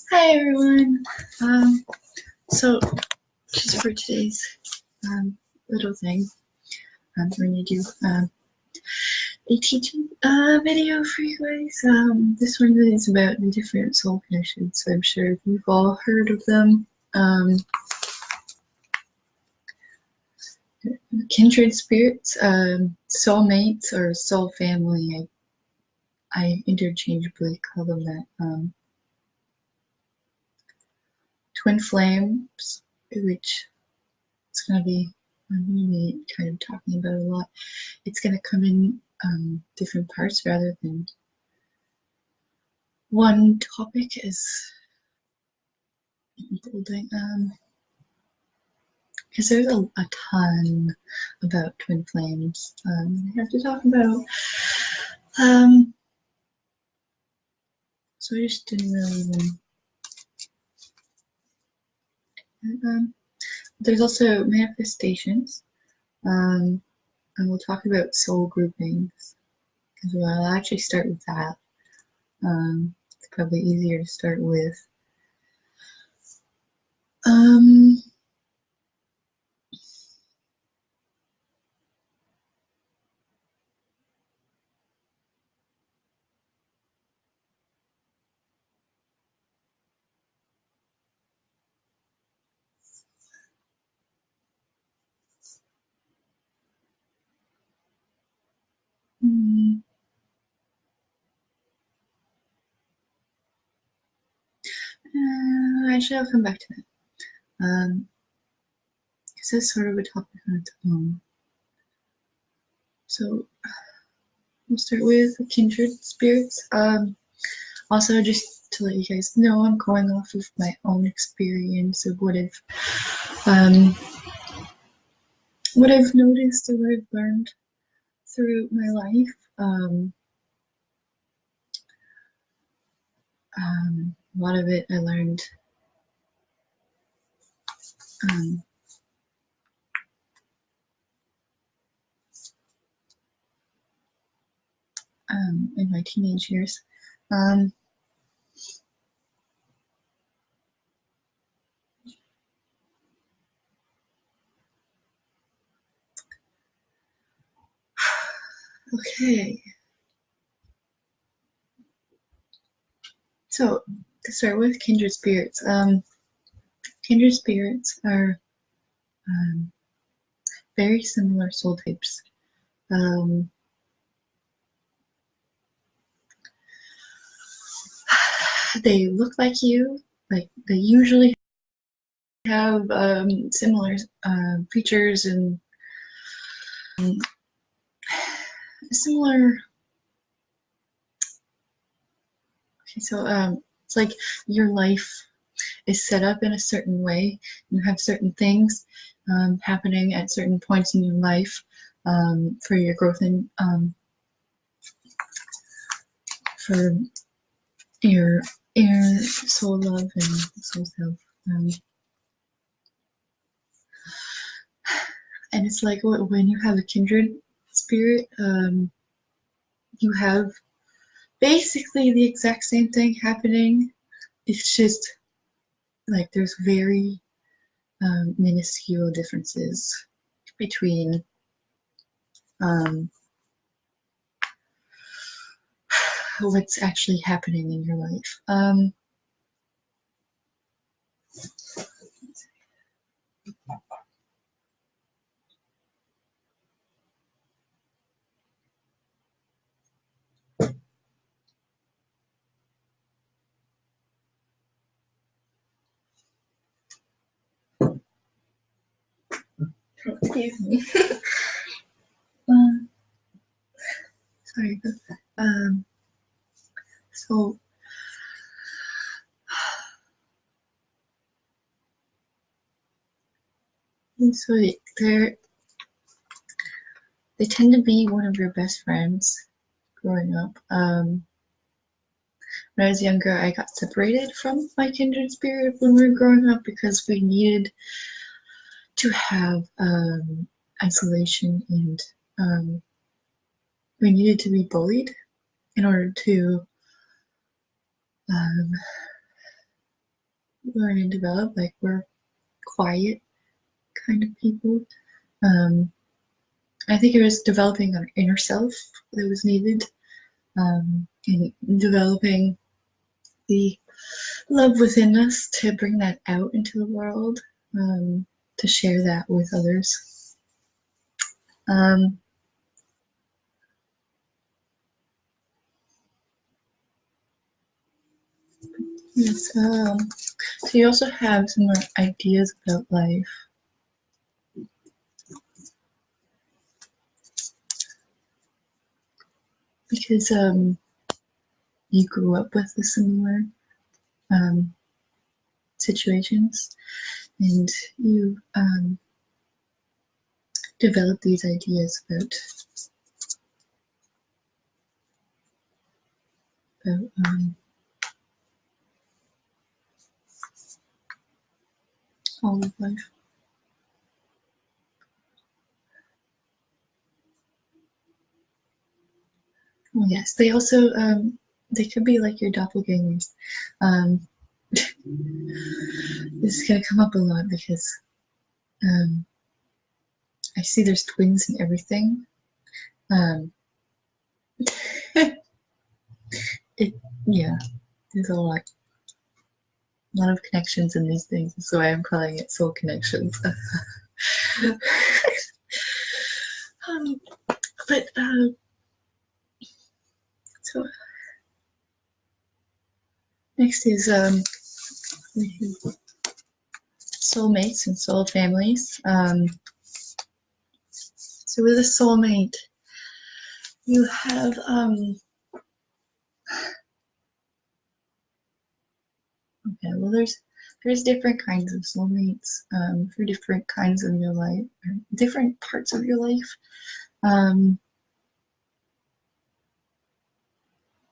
Hi everyone. So just for today's little thing, I'm going to do a teaching video for you guys. This one is about the different soul connections. So I'm sure you've all heard of them. Kindred spirits, soulmates, or soul family. I interchangeably call them that. Twin flames, which it's going to be I'm going to be kind of talking about a lot. It's going to come in different parts rather than one topic as building. Because there's a ton about twin flames. I have to talk about. So I just didn't really even. There's also manifestations. And we'll talk about soul groupings as well. I'll actually start with that. It's probably easier to start with. Actually, I'll come back to that. This is sort of a topic on its own. So we'll start with kindred spirits. Also, just to let you guys know, I'm going off of my own experience of what I've noticed or what I've learned through my life. A lot of it I learned in my teenage years. Okay. So to start with kindred spirits. Kindred spirits are very similar soul types. They look like you, like they usually have similar features and similar. Okay, so it's like your life is set up in a certain way. You have certain things happening at certain points in your life for your growth and for your soul love and soul self. And it's like when you have a kindred spirit, you have basically the exact same thing happening. It's just like there's very minuscule differences between what's actually happening in your life. Excuse me. Sorry about that. So they tend to be one of your best friends growing up. When I was younger, I got separated from my kindred spirit when we were growing up because we needed to have isolation and we needed to be bullied in order to learn and develop. Like, we're quiet kind of people. I think it was developing our inner self that was needed, and developing the love within us to bring that out into the world, to share that with others. Yes, so you also have some more ideas about life. Because you grew up with the similar situations, and you develop these ideas about all of life. Oh yes, they also they could be like your doppelgangers. This is gonna come up a lot because I see there's twins and everything. Yeah, there's a lot of connections in these things. That's why I'm calling it soul connections. But so next is soulmates and soul families. So with a soulmate, you have okay. Well, there's different kinds of soulmates for different kinds of your life, or different parts of your life.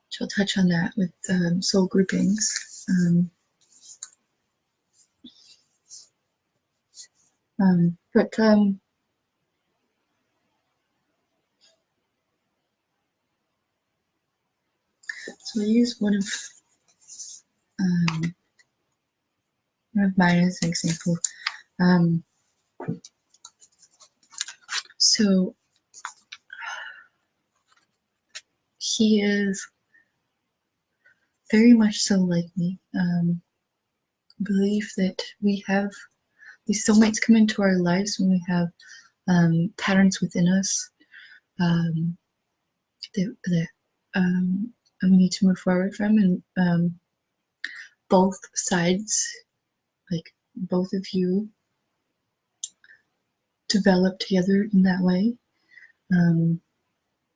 Which I'll touch on that with soul groupings. But so I use one of mine as an example. So he is very much so like me. Believe that we have these soulmates come into our lives when we have patterns within us that we need to move forward from, and both sides, like both of you, develop together in that way,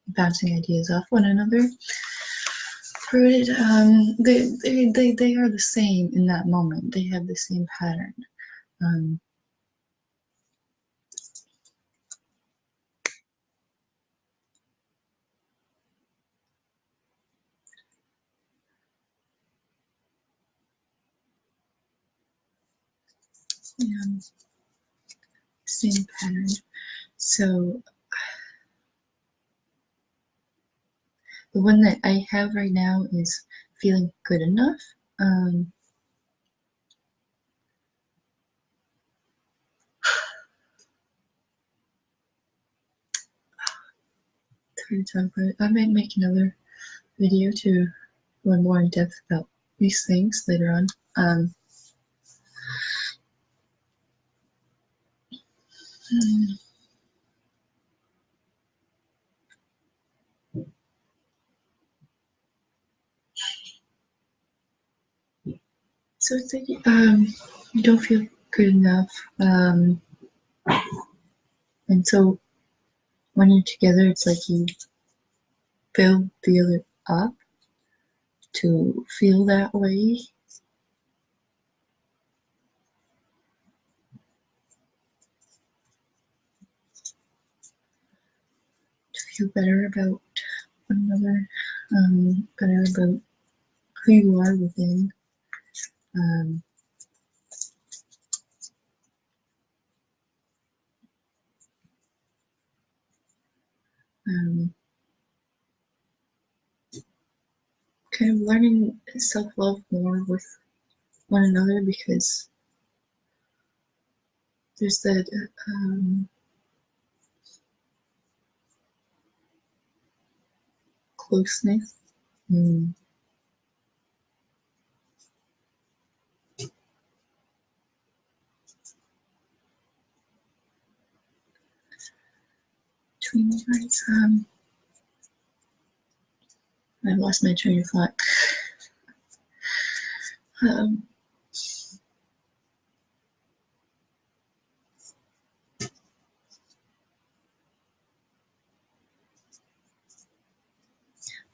bouncing ideas off one another. But they are the same in that moment. They have the same pattern. Yeah, same pattern. So the one that I have right now is feeling good enough. It's hard to talk about it. I might make another video to go more in depth about these things later on. So it's like you don't feel good enough, and so when you're together, it's like you build the other up to feel that way. To feel better about one another, better about who you are within. Kind of learning self-love more with one another, because there's that closeness. Between you guys. I've lost my train of thought.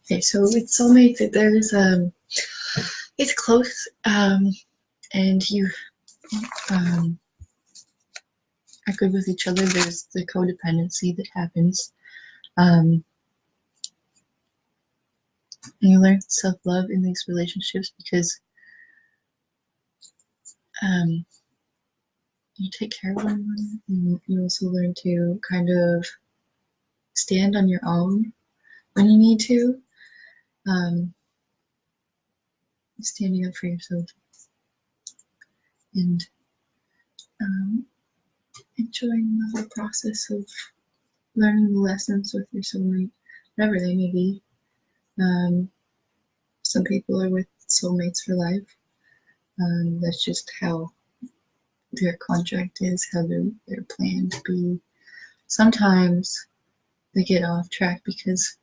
Okay, so with soulmates, there's it's close, and you are good with each other. There's the codependency that happens. And you learn self-love in these relationships because you take care of one another, and you also learn to kind of stand on your own when you need to. Standing up for yourself and enjoying the whole process of learning the lessons with your soulmate, whatever they may be. Some people are with soulmates for life. That's just how their contract is, how they're planned to be. Sometimes they get off track because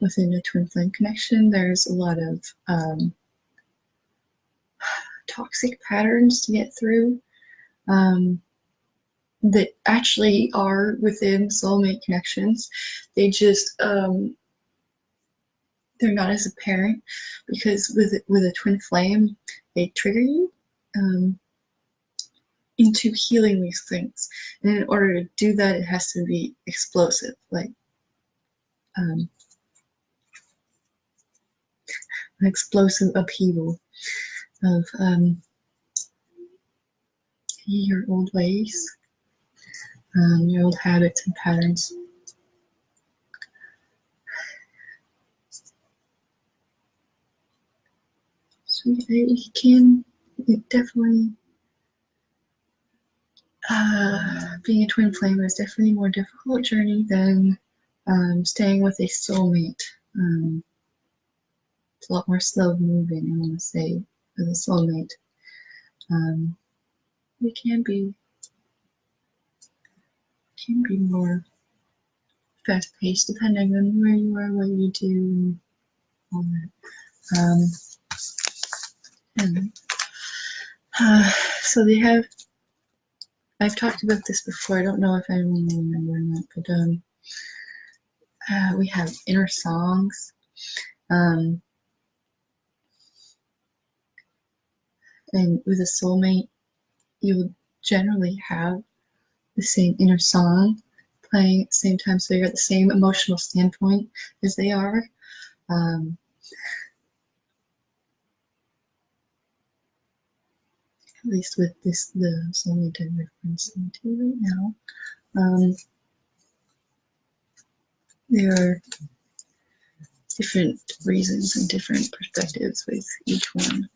within a twin flame connection, there's a lot of toxic patterns to get through that actually are within soulmate connections. They just they're not as apparent because with a twin flame, they trigger you into healing these things. And in order to do that, it has to be explosive, like an explosive upheaval of your old ways, your old habits and patterns. So it definitely, being a twin flame is definitely a more difficult journey than staying with a soulmate. It's a lot more slow moving, I want to say, with a soulmate. It can be more fast paced depending on where you are, what you do, all that. So they have, I've talked about this before, I don't know if anyone will remember or not, but we have inner songs. And with a soulmate, you will generally have the same inner song playing at the same time, so you're at the same emotional standpoint as they are. At least with the soulmate I'm referencing to right now. There are different reasons and different perspectives with each one.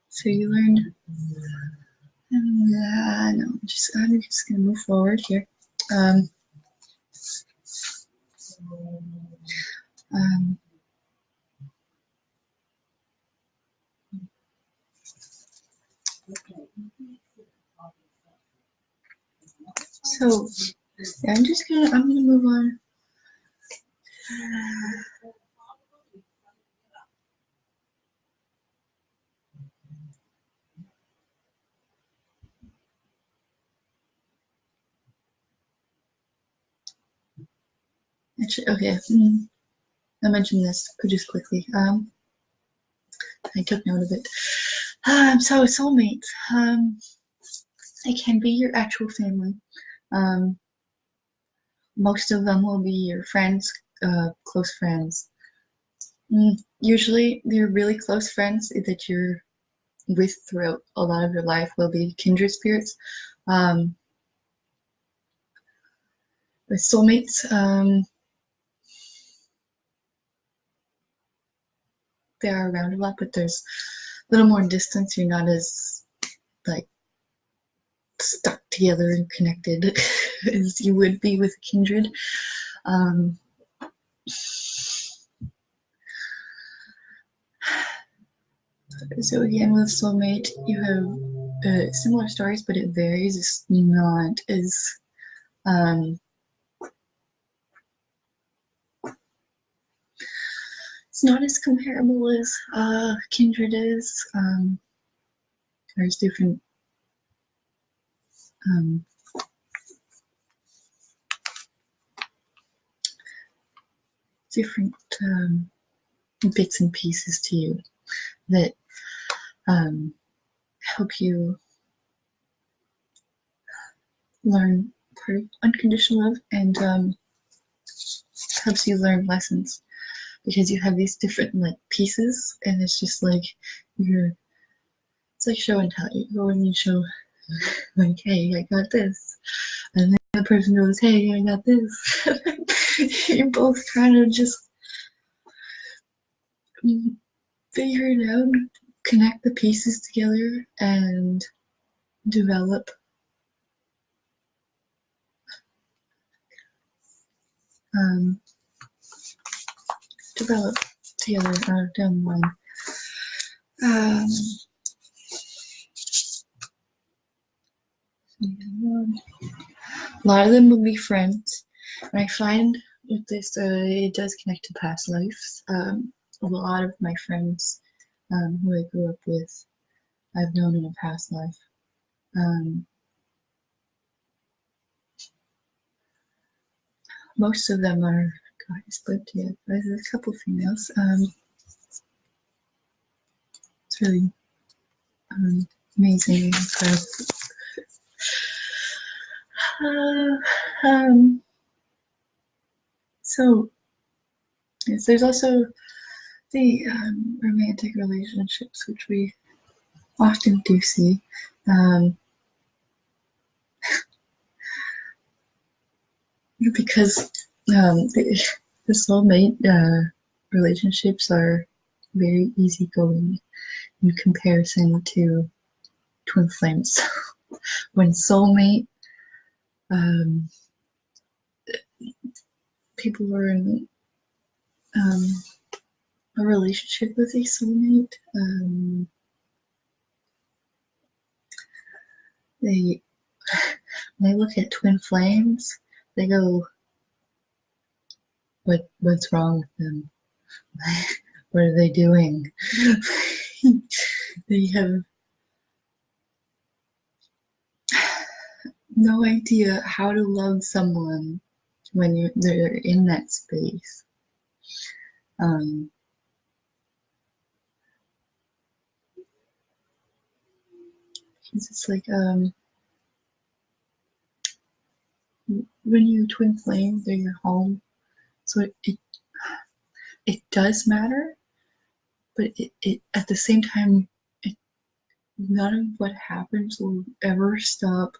So you learn. No, I'm just gonna move forward here. So yeah, I'm gonna move on. Actually, okay. I mentioned this just quickly. I took note of it. So soulmates. It can be your actual family. Most of them will be your friends, close friends. Usually, your really close friends that you're with throughout a lot of your life will be kindred spirits. With soulmates, they are around a lot, but there's a little more distance. You're not as like stuck together and connected as you would be with a kindred. So again, with soulmate, you have similar stories, but it varies. It's not as it's not as comparable as kindred is. There's different different bits and pieces to you that help you learn part of unconditional love and helps you learn lessons because you have these different like pieces, and it's just like it's like show and tell. You go and you show like, hey, I got this, and then the person goes, hey, I got this. You're both trying to just figure it out, connect the pieces together, and develop develop together down the line. A lot of them will be friends, and I find with this it does connect to past lives. A lot of my friends who I grew up with, I've known in a past life. Most of them are guys, but yeah, there's a couple females. It's really amazing. So yes, there's also the romantic relationships, which we often do see. Because the soulmate relationships are very easygoing in comparison to twin flames. When soulmate, people are in a relationship with a soulmate, they when they look at twin flames, they go, what's wrong with them? What are they doing? They have no idea how to love someone when they're in that space. It's like when you twin flame, they're your home, so it does matter, but it at the same time, none of what happens will ever stop.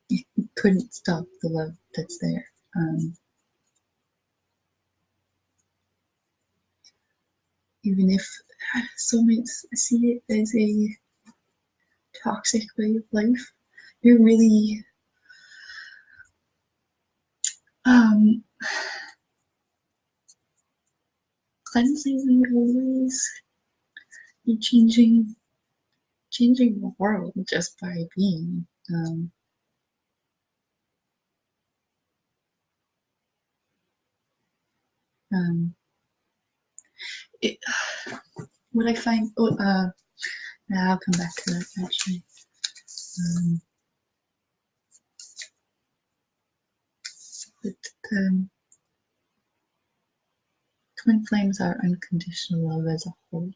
You couldn't stop the love that's there. Even if soulmates see it as a toxic way of life, you're really cleansing the ways. You're changing the world just by being. It, what I find, I'll come back to that actually. But twin flames are unconditional love as a whole.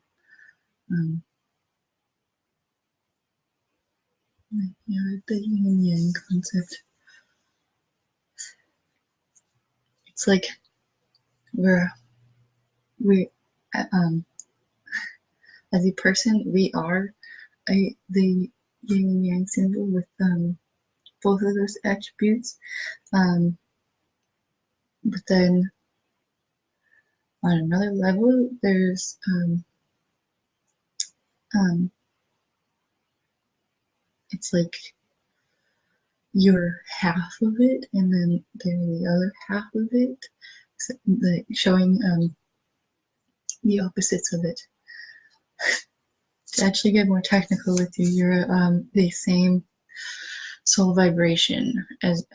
The yin and yang concept. It's like we as a person, we are the yin and yang symbol with both of those attributes. But then on another level, there's it's like you're half of it, and then there's the other half of it, showing the opposites of it. To actually get more technical with you, you're the same soul vibration as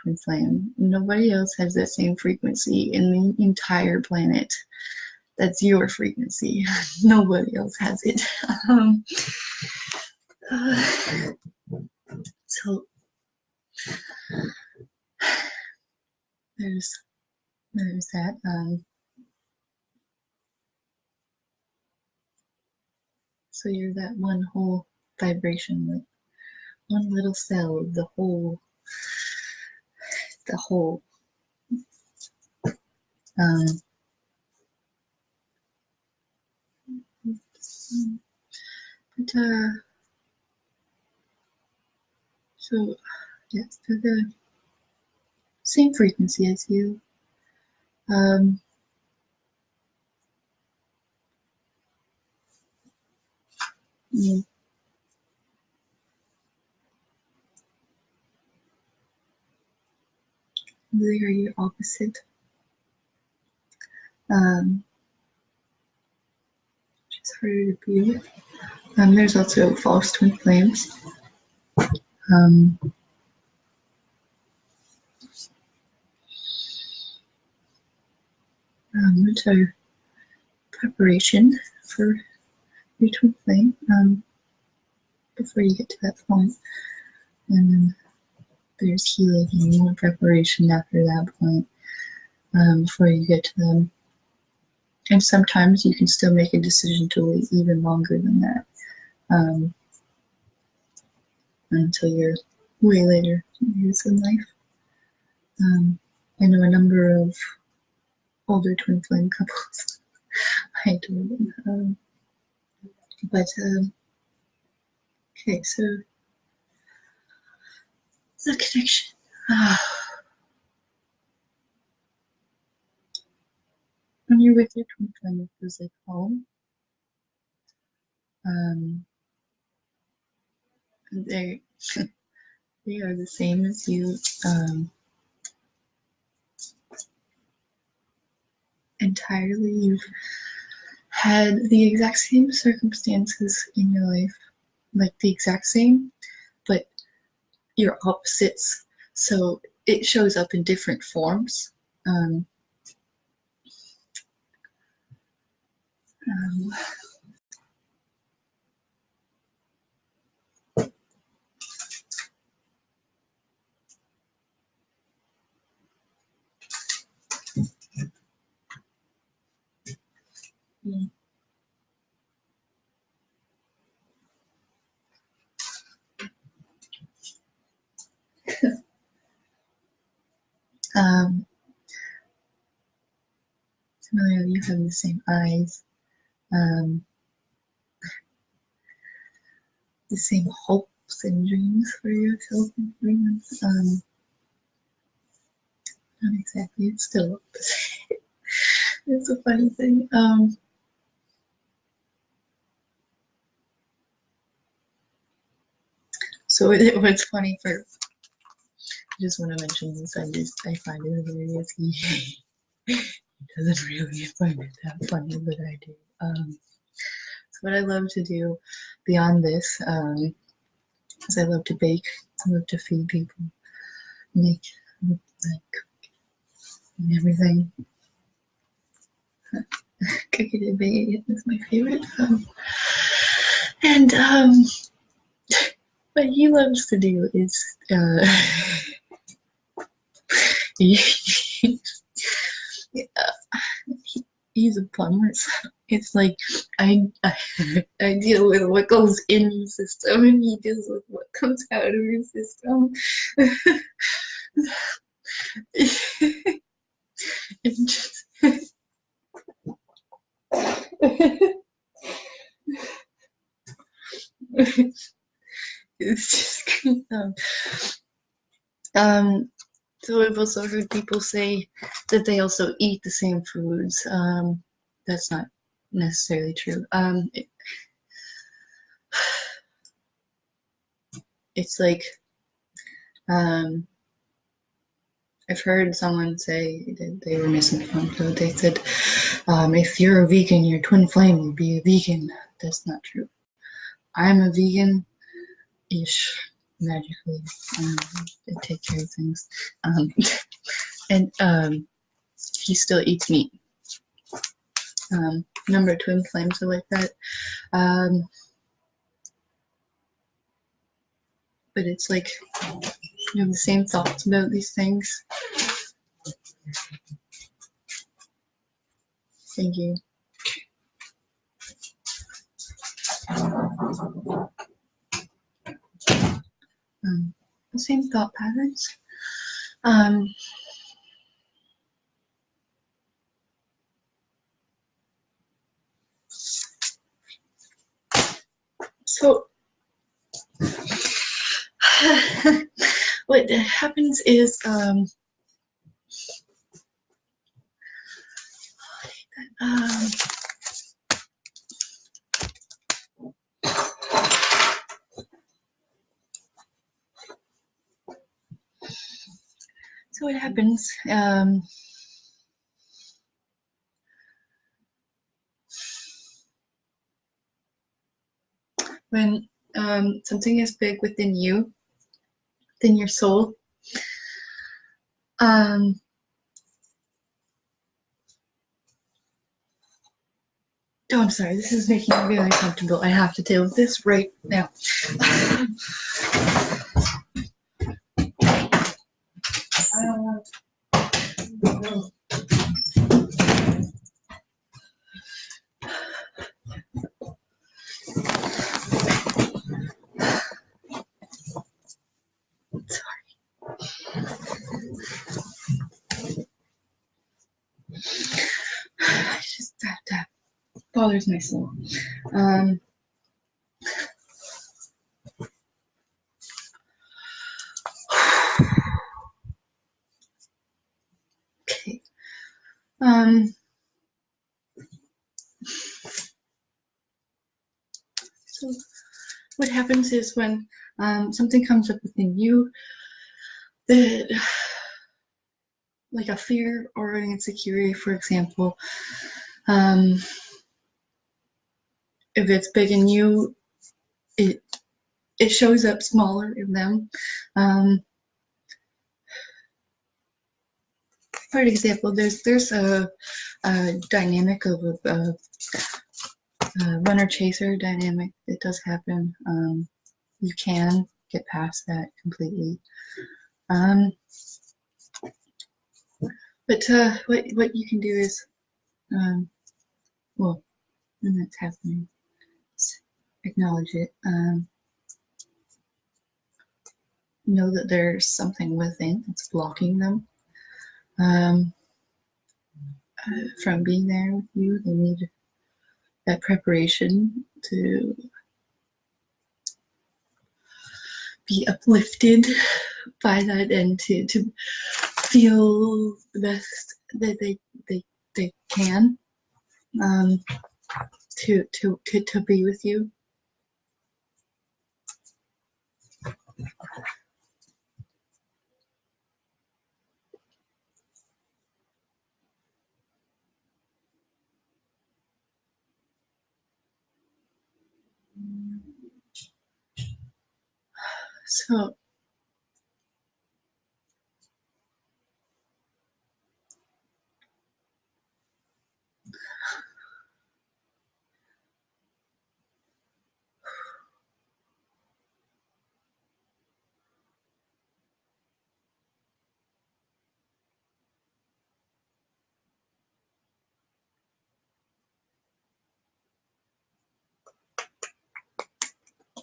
twin flame. Nobody else has that same frequency in the entire planet. That's your frequency. Nobody else has it. So there's that. So you're that one whole vibration, like one little cell of the whole. But so yes, they're the same frequency as you. Yeah. They are your opposite. Which is harder to be with. There's also false twin flames. Which are preparation for your twin flame before you get to that point. And then there's healing and more preparation after that point before you get to them. And sometimes you can still make a decision to wait even longer than that until you're way later years in life. I know a number of older twin flame couples. I adore them. Okay, so the connection. When you're with your twin flame, it feels like home. They are the same as you. Entirely, you've had the exact same circumstances in your life, like the exact same, but you're opposites. So it shows up in different forms. Similarly, you have the same eyes, the same hopes and dreams for yourself and dreams. Not exactly, it's still opposite. It's a funny thing. So what's funny for, I just want to mention this, I find it hilarious. He doesn't really find it that funny, but I do. So what I love to do beyond this is I love to bake. I love to feed people, make like and everything. Cooking and baking is my favorite. And what he loves to do is he's a plumber. So it's like I deal with what goes in your system, and he deals with what comes out of your system. Just, It's just so I've also heard people say that they also eat the same foods. That's not necessarily true. It's like I've heard someone say that they were misinformed. So they said, if you're a vegan, your twin flame will be a vegan. That's not true. I'm a vegan-ish, magically. I take care of things. And he still eats meat. Number of twin flames are like that. But it's like you have the same thoughts about these things. Thank you. The same thought patterns. So what happens is so what happens when something is big within you, within your soul, oh, I'm sorry, this is making me really uncomfortable. I have to deal with this right now. I don't want to. Just that bothers my soul. Okay. So what happens is when something comes up within you that, like a fear or an insecurity, for example, if it's big in you, it shows up smaller in them. For example, there's a dynamic of a runner chaser dynamic that does happen. You can get past that completely. But what you can do is, well, when that's happening, acknowledge it. Know that there's something within that's blocking them from being there with you. They need that preparation to be uplifted by that and to feel the best that they can to be with you.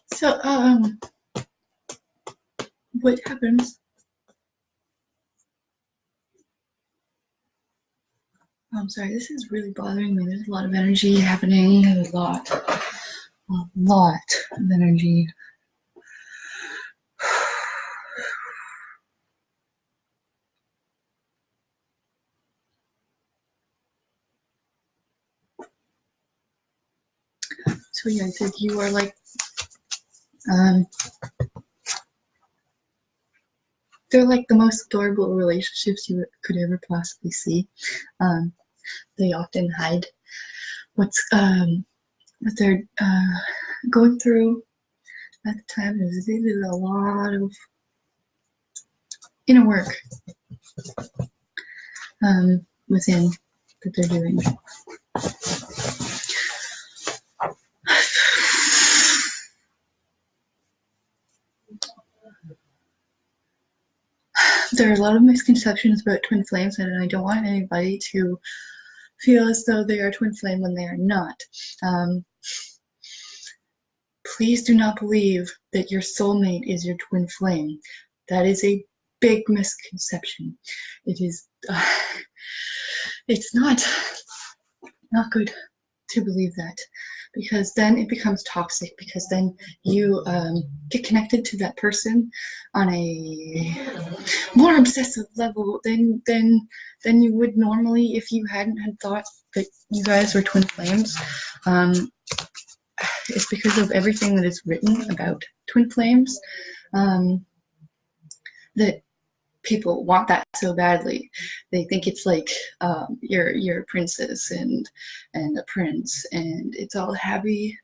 So what happens? I'm sorry, this is really bothering me. There's a lot of energy happening. A lot of energy. So yeah, I said you are like, they're like the most adorable relationships you could ever possibly see. They often hide what they're going through at the time. They did a lot of inner work within that they're doing. There are a lot of misconceptions about twin flames, and I don't want anybody to feel as though they are twin flame when they are not. Please do not believe that your soulmate is your twin flame. That is a big misconception. It is, it's not good to believe that, because then it becomes toxic, because then you get connected to that person on a more obsessive level than you would normally if you hadn't had thought that you guys were twin flames. It's because of everything that is written about twin flames that people want that so badly. They think it's like you're a princess and a prince, and it's all happy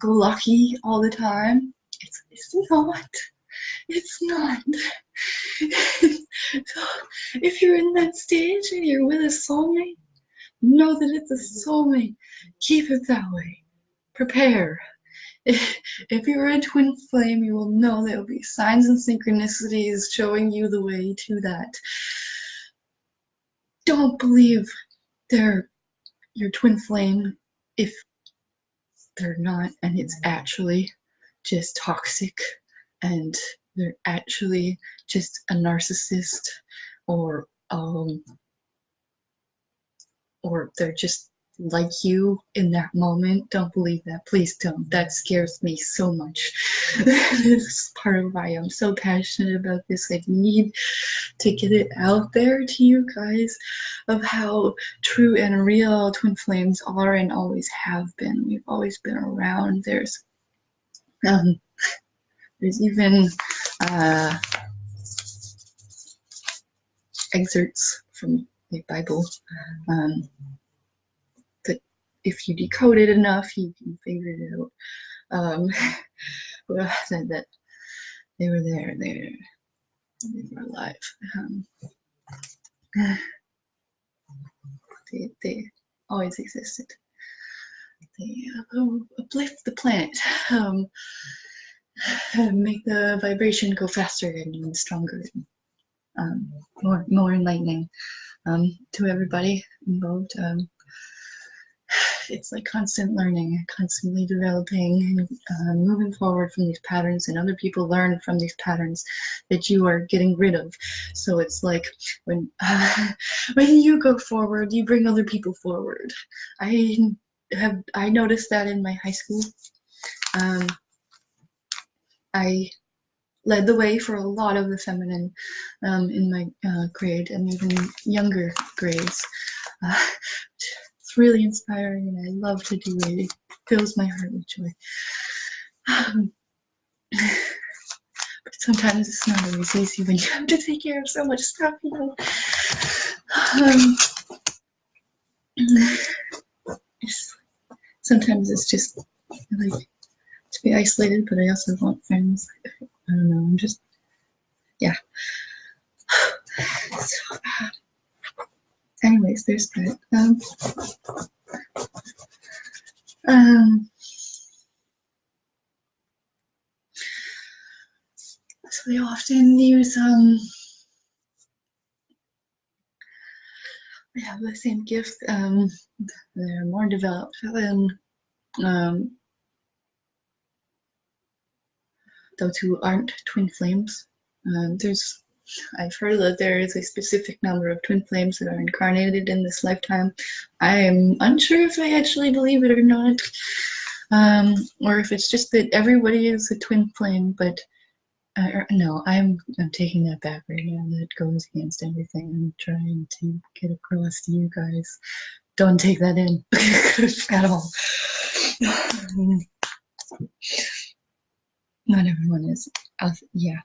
go lucky all the time. It's not. It's not. So if you're in that stage and you're with a soulmate, know that it's a soulmate. Keep it that way. Prepare. If you're a twin flame, you will know there will be signs and synchronicities showing you the way to that. Don't believe they're your twin flame if they're not, and it's actually just toxic, and they're actually just a narcissist, or they're just like you in that moment. Don't believe that. Please don't. That scares me so much. This is part of why I'm so passionate about this. I need to get it out there to you guys of how true and real twin flames are and always have been. We've always been around. There's even excerpts from the Bible that if you decode it enough, you can figure it out. That they were there, they were alive. They always existed. They uplift the planet, make the vibration go faster and stronger, and more enlightening to everybody involved. It's like constant learning, constantly developing, and moving forward from these patterns, and other people learn from these patterns that you are getting rid of. So it's like when you go forward, you bring other people forward. I noticed that in my high school. I led the way for a lot of the feminine in my grade and even younger grades. It's really inspiring, and I love to do it. It fills my heart with joy. But sometimes it's not always easy when you have to take care of so much stuff, you know. Sometimes it's just like to be isolated, but I also want friends. I don't know. I'm just, yeah. So, anyways, there's that. So they often use they have the same gift. They're more developed than those who aren't twin flames. I've heard that there is a specific number of twin flames that are incarnated in this lifetime. I am unsure if I actually believe it or not, or if it's just that everybody is a twin flame. But no, I'm taking that back right now. That goes against everything I'm trying to get across to you guys. Don't take that in at all. Not everyone is. Yeah,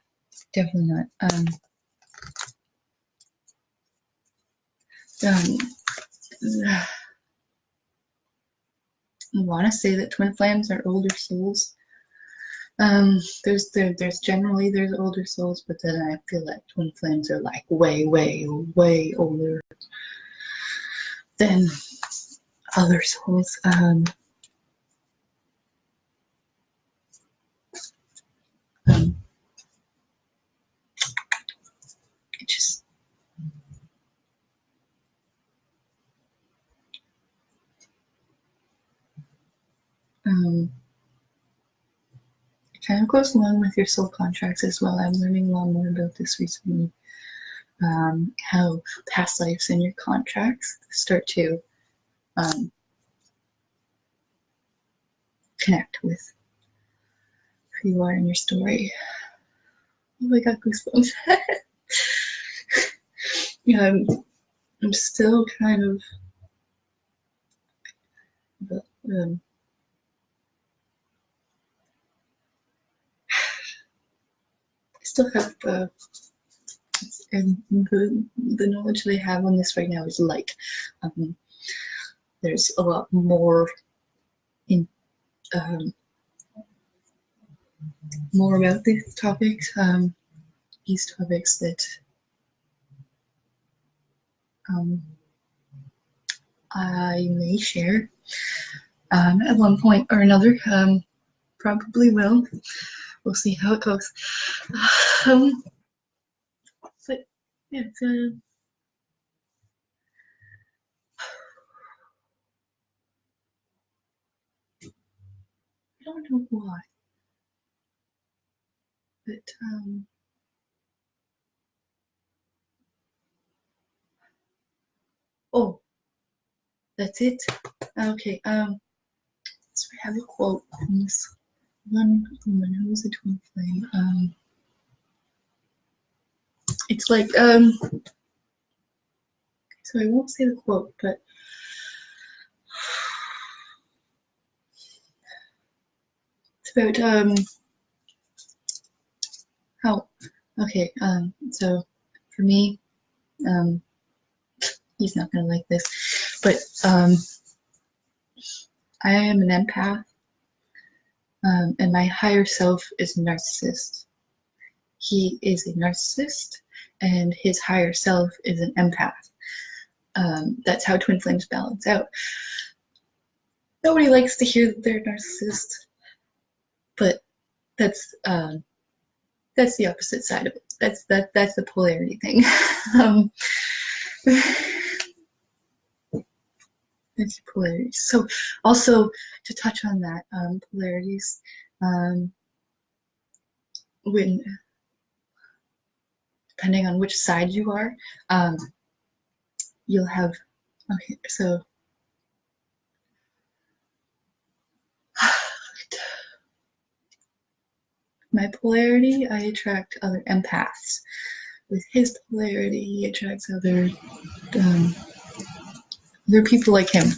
definitely not. I want to say that twin flames are older souls. There's generally there's older souls, but then I feel like twin flames are like way, way, way older than other souls. It just kind of goes along with your soul contracts as well. I'm learning a lot more about this recently. How past lives and your contracts start to connect with who you are in your story. Oh, I got goosebumps. I'm still kind of I still have and the knowledge they have on this right now is light. There's a lot more in more about these topics that I may share at one point or another. Probably will. We'll see how it goes. But yeah, it's I don't know why, but oh, that's it. Okay. So I have a quote from this one woman who was a twin flame. It's like so I won't say the quote, but it's about how okay, so for me, he's not gonna like this, but I am an empath, and my higher self is a narcissist. He is a narcissist, and his higher self is an empath. That's how twin flames balance out. Nobody likes to hear that they're a narcissist, but that's the opposite side of it. That's the polarity thing. That's polarities. So also to touch on that, polarities, when depending on which side you are, you'll have okay. So my polarity, I attract other empaths. With his polarity, he attracts other people like him.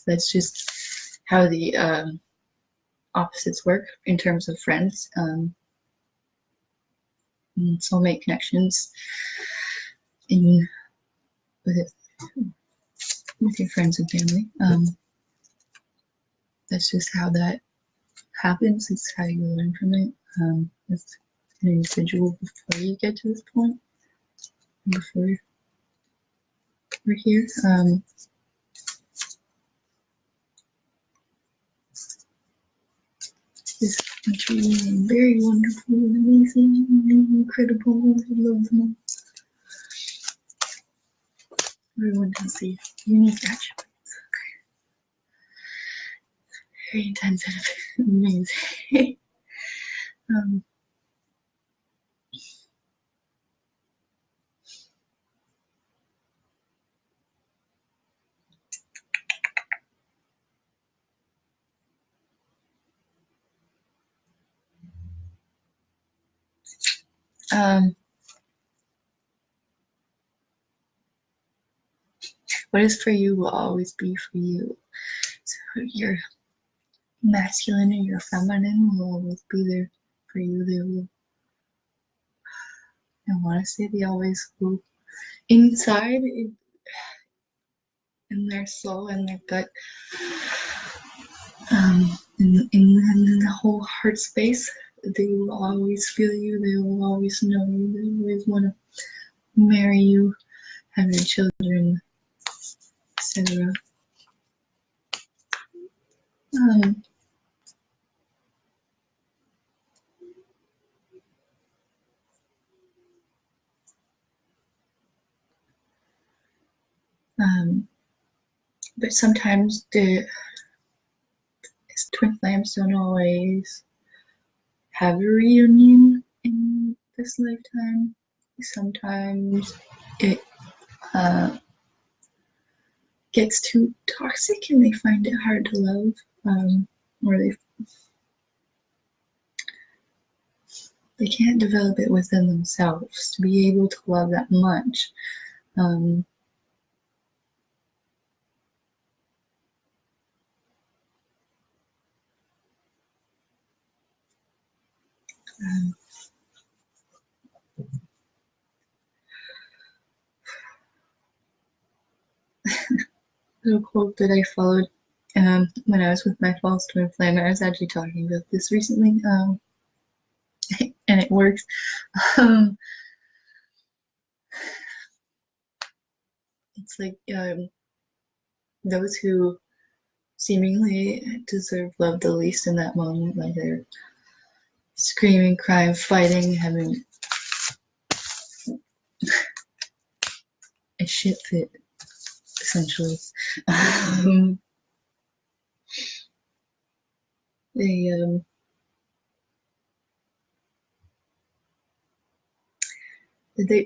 That's just how the opposites work in terms of friends, soulmate connections in with your friends and family. That's just how that happens. It's how you learn from it as an individual before you get to this point, before we're here. This country is very wonderful and amazing and incredible. I love them all. Everyone can see unique attributes. Very intense and amazing. What is for you will always be for you. So masculine or you're feminine will always be there for you. They will, I want to say they always will inside in their soul and their gut, in the whole heart space. They will always feel you. They will always know you. They always want to marry you, have your children, etc. Um, but sometimes the twin flames don't always have a reunion in this lifetime. Sometimes it gets too toxic and they find it hard to love, or they can't develop it within themselves to be able to love that much. Um, um, little quote that I followed when I was with my false twin flame. I was actually talking about this recently, and it works. It's like those who seemingly deserve love the least in that moment, like they're screaming, crying, fighting, having a shit fit, essentially. They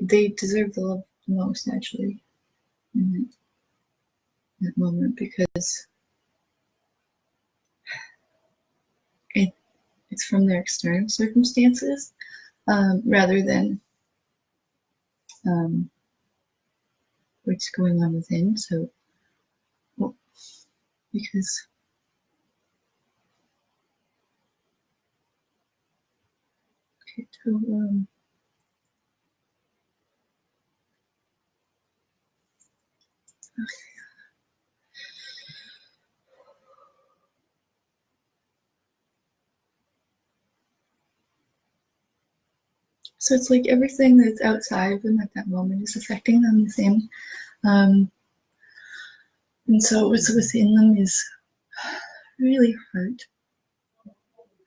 they deserve the love the most, actually, in that moment, because it's from their external circumstances, rather than um, what's going on within. So, well, because okay, so, so it's like everything that's outside of them at that moment is affecting them the same. Um, and so what's within them is really hurt,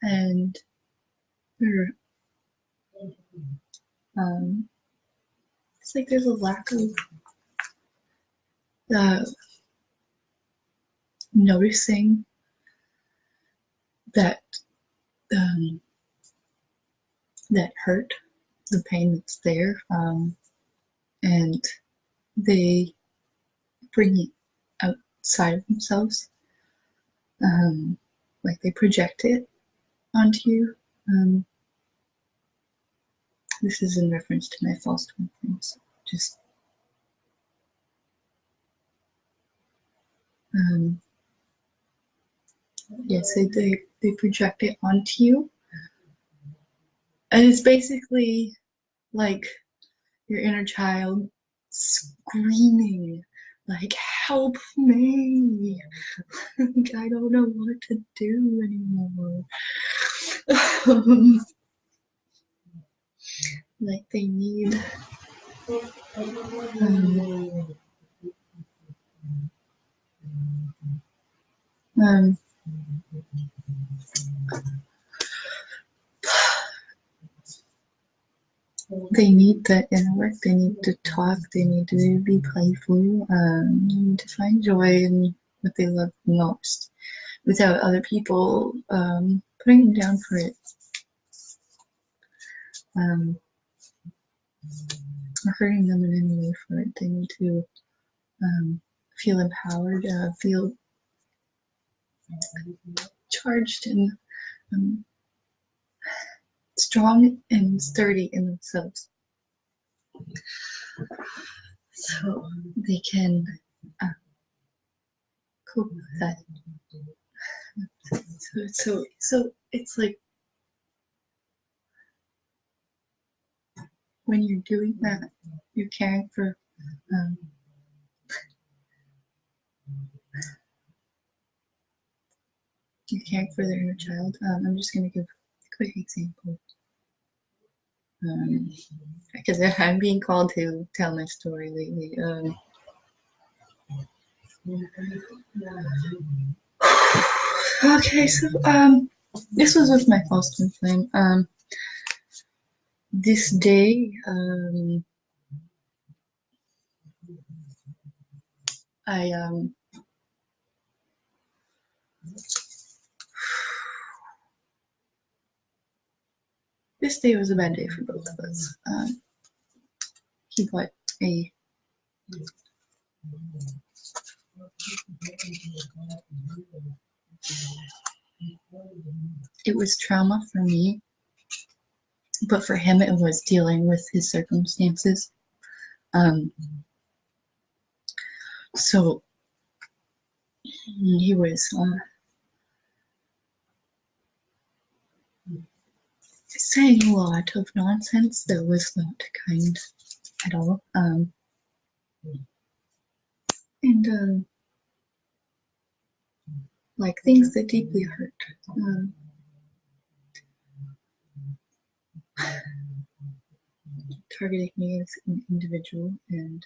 and they're it's like there's a lack of uh, noticing that um, that hurt, the pain that's there, and they bring it outside of themselves, like they project it onto you. This is in reference to my false twin flames. Just yes, they project it onto you, and it's basically like your inner child screaming like, help me. Like, I don't know what to do anymore. Like they need um, they need that inner work. They need to talk. They need to be playful. They need to find joy in what they love most, without other people putting them down for it, or hurting them in any way for it. They need to feel empowered, feel charged, and strong and sturdy in themselves, so they can cope with that So it's like when you're doing that, you're caring for um, you're caring for their inner child. I'm just gonna give a quick example because I'm being called to tell my story lately. Okay, so this was with my false twin flame. This day, I this day was a bad day for both of us. He got a it was trauma for me, but for him it was dealing with his circumstances. So he was saying a lot of nonsense that was not kind at all. And like things that deeply hurt. Targeting me as an individual and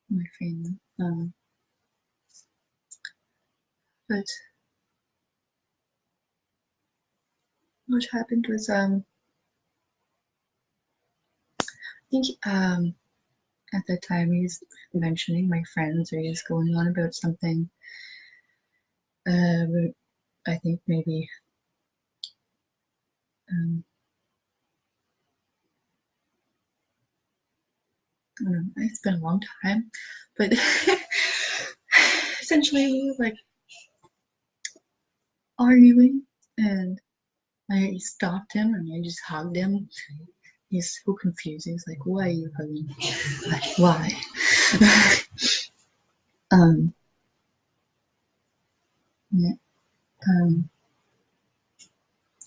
my family. But what happened was, I think at that time he was mentioning my friends, or he was going on about something. I think maybe I don't know, it's been a long time, but essentially we were like arguing, and I stopped him and I just hugged him. He's so confused. He's like, "Why are you hugging me? Like, why?" Yeah, I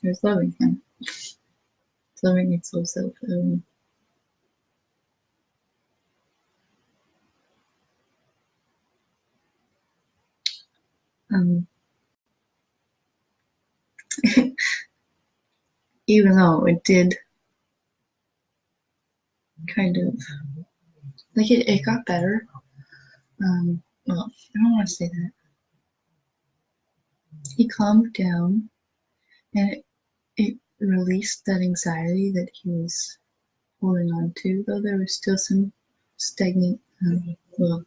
was loving him, loving it so self. Um, even though it did kind of like it got better. Well, I don't want to say that. He calmed down, and it released that anxiety that he was holding on to, though there was still some stagnant, well,